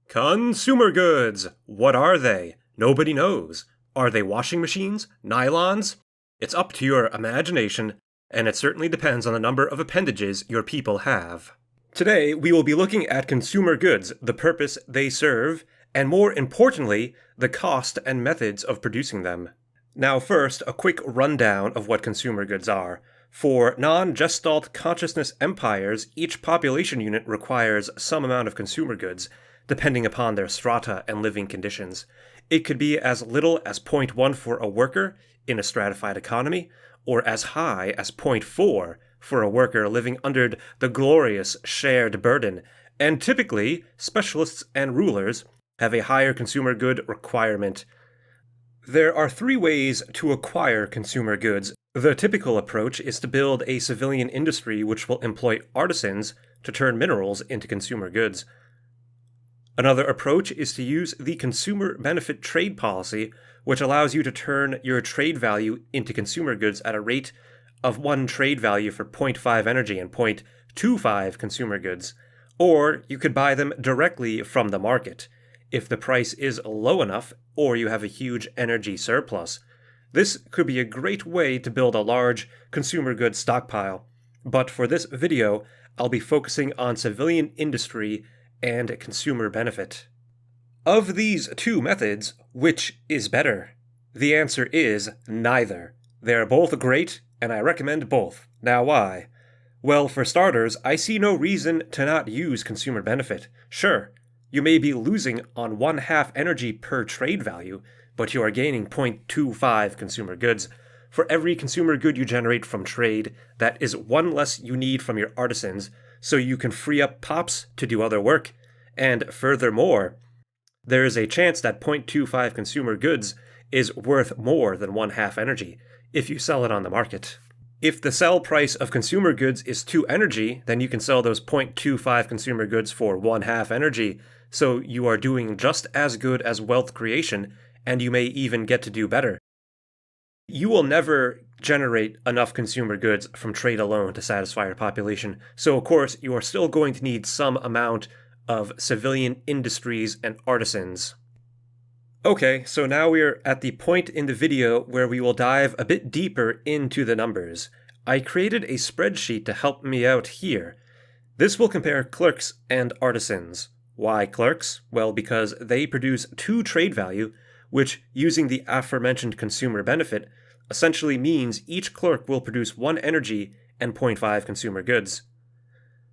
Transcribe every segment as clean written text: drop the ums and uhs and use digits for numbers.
Consumer goods. What are they? Nobody knows. Are they washing machines? Nylons? It's up to your imagination, and it certainly depends on the number of appendages your people have. Today, we will be looking at consumer goods, the purpose they serve, and more importantly, the cost and methods of producing them. Now first, a quick rundown of what consumer goods are. For non-Gestalt consciousness empires, each population unit requires some amount of consumer goods, depending upon their strata and living conditions. It could be as little as 0.1 for a worker in a stratified economy, or as high as 0.4 for a worker living under the glorious shared burden, and typically, specialists and rulers have a higher consumer good requirement. There are three ways to acquire consumer goods. The typical approach is to build a civilian industry which will employ artisans to turn minerals into consumer goods. Another approach is to use the consumer benefit trade policy, which allows you to turn your trade value into consumer goods at a rate of 1 trade value for 0.5 energy and 0.25 consumer goods. Or you could buy them directly from the market, if the price is low enough or you have a huge energy surplus. This could be a great way to build a large consumer goods stockpile. But for this video, I'll be focusing on civilian industry and consumer benefit. Of these two methods, which is better? The answer is neither. They're both great, and I recommend both. Now why? Well, for starters, I see no reason to not use consumer benefit. Sure, you may be losing on 1/2 energy per trade value, but you are gaining 0.25 consumer goods. For every consumer good you generate from trade, that is one less you need from your artisans, so you can free up pops to do other work. And furthermore, there is a chance that 0.25 consumer goods is worth more than 1/2 energy if you sell it on the market. If the sell price of consumer goods is 2 energy, then you can sell those 0.25 consumer goods for 1/2 energy, so you are doing just as good as wealth creation, and you may even get to do better. You will never generate enough consumer goods from trade alone to satisfy your population, so of course you are still going to need some amount of civilian industries and artisans. Okay, so now we're at the point in the video where we will dive a bit deeper into the numbers. I created a spreadsheet to help me out here. This will compare clerks and artisans. Why clerks? Well, because they produce 2 trade value, which, using the aforementioned consumer benefit, essentially means each clerk will produce 1 energy and 0.5 consumer goods.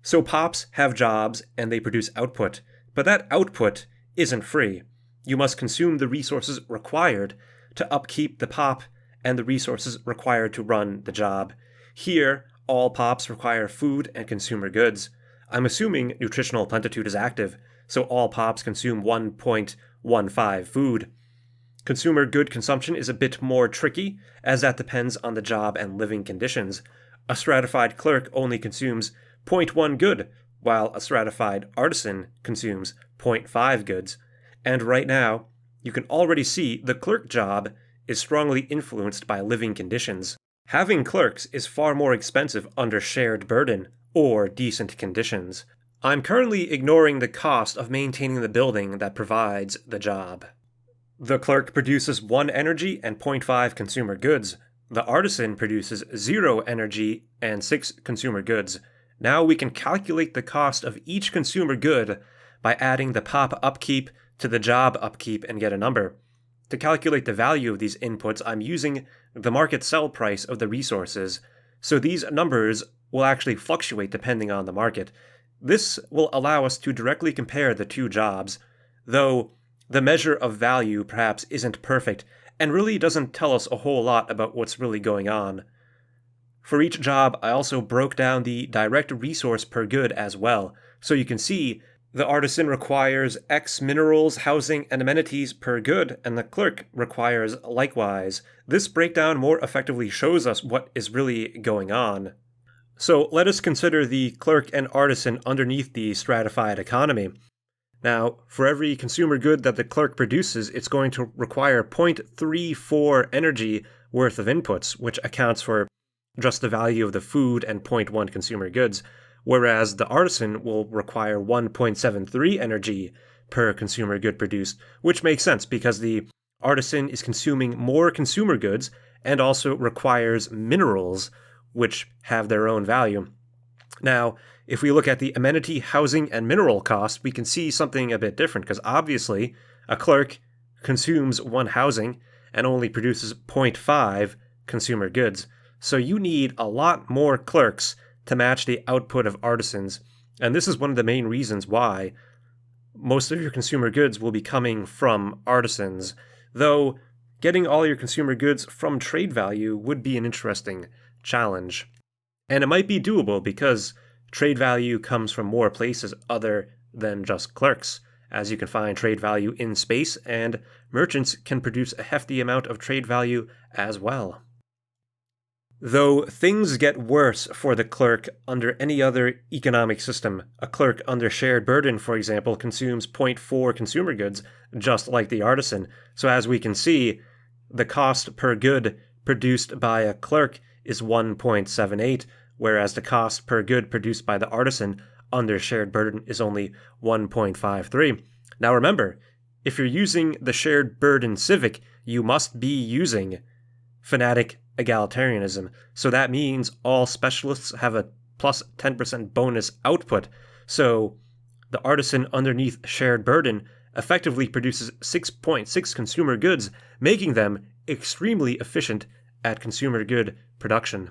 So pops have jobs and they produce output, but that output isn't free. You must consume the resources required to upkeep the pop and the resources required to run the job. Here, all pops require food and consumer goods. I'm assuming nutritional plenitude is active, so all pops consume 1.15 food. Consumer good consumption is a bit more tricky, as that depends on the job and living conditions. A stratified clerk only consumes 0.1 good, while a stratified artisan consumes 0.5 goods. And right now, you can already see the clerk job is strongly influenced by living conditions. Having clerks is far more expensive under shared burden or decent conditions. I'm currently ignoring the cost of maintaining the building that provides the job. The clerk produces 1 energy and 0.5 consumer goods. The artisan produces 0 energy and 6 consumer goods. Now we can calculate the cost of each consumer good by adding the pop upkeep to the job upkeep and get a number. To calculate the value of these inputs, I'm using the market sell price of the resources, so these numbers will actually fluctuate depending on the market. This will allow us to directly compare the 2 jobs, though the measure of value perhaps isn't perfect and really doesn't tell us a whole lot about what's really going on. For each job, I also broke down the direct resource per good as well, so you can see the artisan requires X minerals, housing, and amenities per good, and the clerk requires likewise. This breakdown more effectively shows us what is really going on. So let us consider the clerk and artisan underneath the stratified economy. Now, for every consumer good that the clerk produces, it's going to require 0.34 energy worth of inputs, which accounts for just the value of the food and 0.1 consumer goods, whereas the artisan will require 1.73 energy per consumer good produced, which makes sense because the artisan is consuming more consumer goods and also requires minerals, which have their own value. Now, if we look at the amenity, housing, and mineral cost, we can see something a bit different because obviously a clerk consumes one housing and only produces 0.5 consumer goods. So you need a lot more clerks to match the output of artisans. And this is one of the main reasons why most of your consumer goods will be coming from artisans, though getting all your consumer goods from trade value would be an interesting challenge. And it might be doable because trade value comes from more places other than just clerks, as you can find trade value in space, and merchants can produce a hefty amount of trade value as well. Though things get worse for the clerk under any other economic system. A clerk under shared burden, for example, consumes 0.4 consumer goods, just like the artisan. So as we can see, the cost per good produced by a clerk is 1.78, whereas the cost per good produced by the artisan under shared burden is only 1.53. Now remember, if you're using the shared burden civic, you must be using fanatic egalitarianism. So that means all specialists have a plus 10% bonus output. So the artisan underneath shared burden effectively produces 6.6 consumer goods, making them extremely efficient at consumer good production.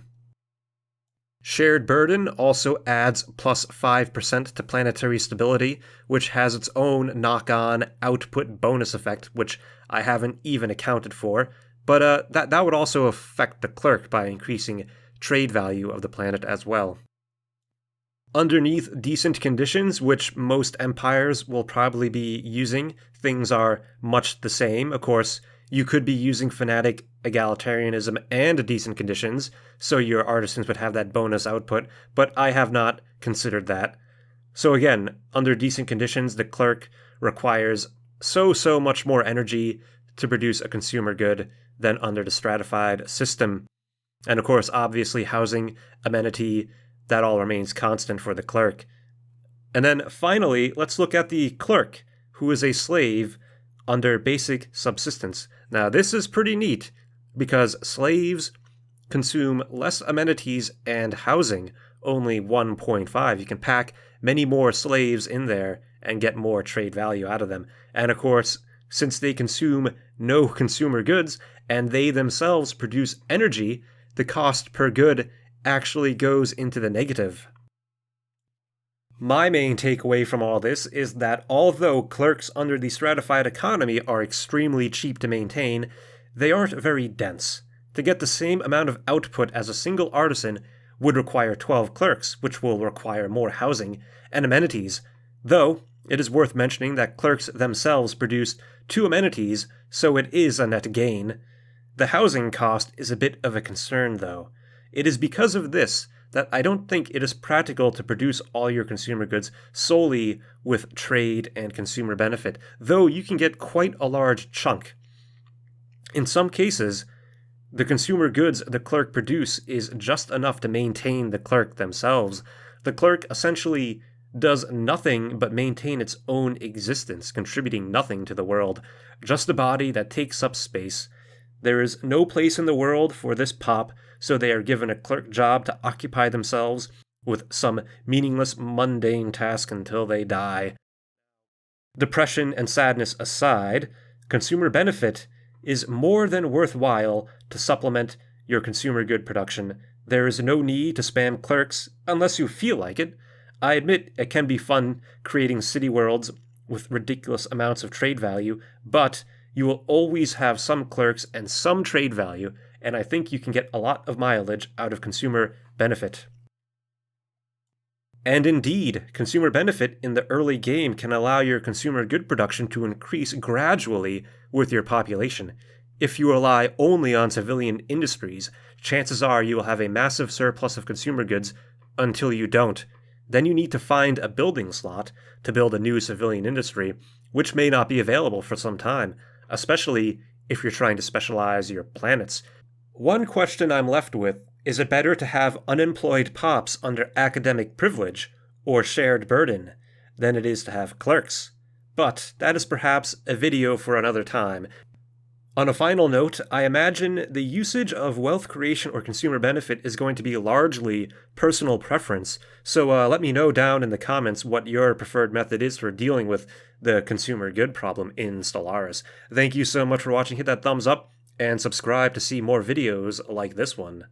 Shared burden also adds plus 5% to planetary stability, which has its own knock-on output bonus effect, which I haven't even accounted for. But that would also affect the clerk by increasing trade value of the planet as well. Underneath decent conditions, which most empires will probably be using, things are much the same. Of course, you could be using fanatic egalitarianism and decent conditions, so your artisans would have that bonus output, but I have not considered that. So again, under decent conditions, the clerk requires so much more energy to produce a consumer good than under the stratified system. And of course, obviously, housing, amenity, that all remains constant for the clerk. And then finally, let's look at the clerk, who is a slave under basic subsistence. Now, this is pretty neat, because slaves consume less amenities and housing, only 1.5. You can pack many more slaves in there and get more trade value out of them. And of course, since they consume no consumer goods, and they themselves produce energy, the cost per good actually goes into the negative. My main takeaway from all this is that although clerks under the stratified economy are extremely cheap to maintain, they aren't very dense. To get the same amount of output as a single artisan would require 12 clerks, which will require more housing and amenities, though it is worth mentioning that clerks themselves produce 2 amenities, so it is a net gain. The housing cost is a bit of a concern, though. It is because of this that I don't think it is practical to produce all your consumer goods solely with trade and consumer benefit, though you can get quite a large chunk. In some cases, the consumer goods the clerk produce is just enough to maintain the clerk themselves. The clerk essentially does nothing but maintain its own existence, contributing nothing to the world, just a body that takes up space. There is no place in the world for this pop, so they are given a clerk job to occupy themselves with some meaningless, mundane task until they die. Depression and sadness aside, consumer benefit is more than worthwhile to supplement your consumer good production. There is no need to spam clerks unless you feel like it. I admit it can be fun creating city worlds with ridiculous amounts of trade value, but you will always have some clerks and some trade value, and I think you can get a lot of mileage out of consumer benefit. And indeed, consumer benefit in the early game can allow your consumer good production to increase gradually with your population. If you rely only on civilian industries, chances are you will have a massive surplus of consumer goods until you don't. Then you need to find a building slot to build a new civilian industry, which may not be available for some time, especially if you're trying to specialize your planets. One question I'm left with, is it better to have unemployed pops under academic privilege or shared burden than it is to have clerks? But that is perhaps a video for another time. On a final note, I imagine the usage of wealth creation or consumer benefit is going to be largely personal preference, so let me know down in the comments what your preferred method is for dealing with the consumer good problem in Stellaris. Thank you so much for watching. Hit that thumbs up and subscribe to see more videos like this one.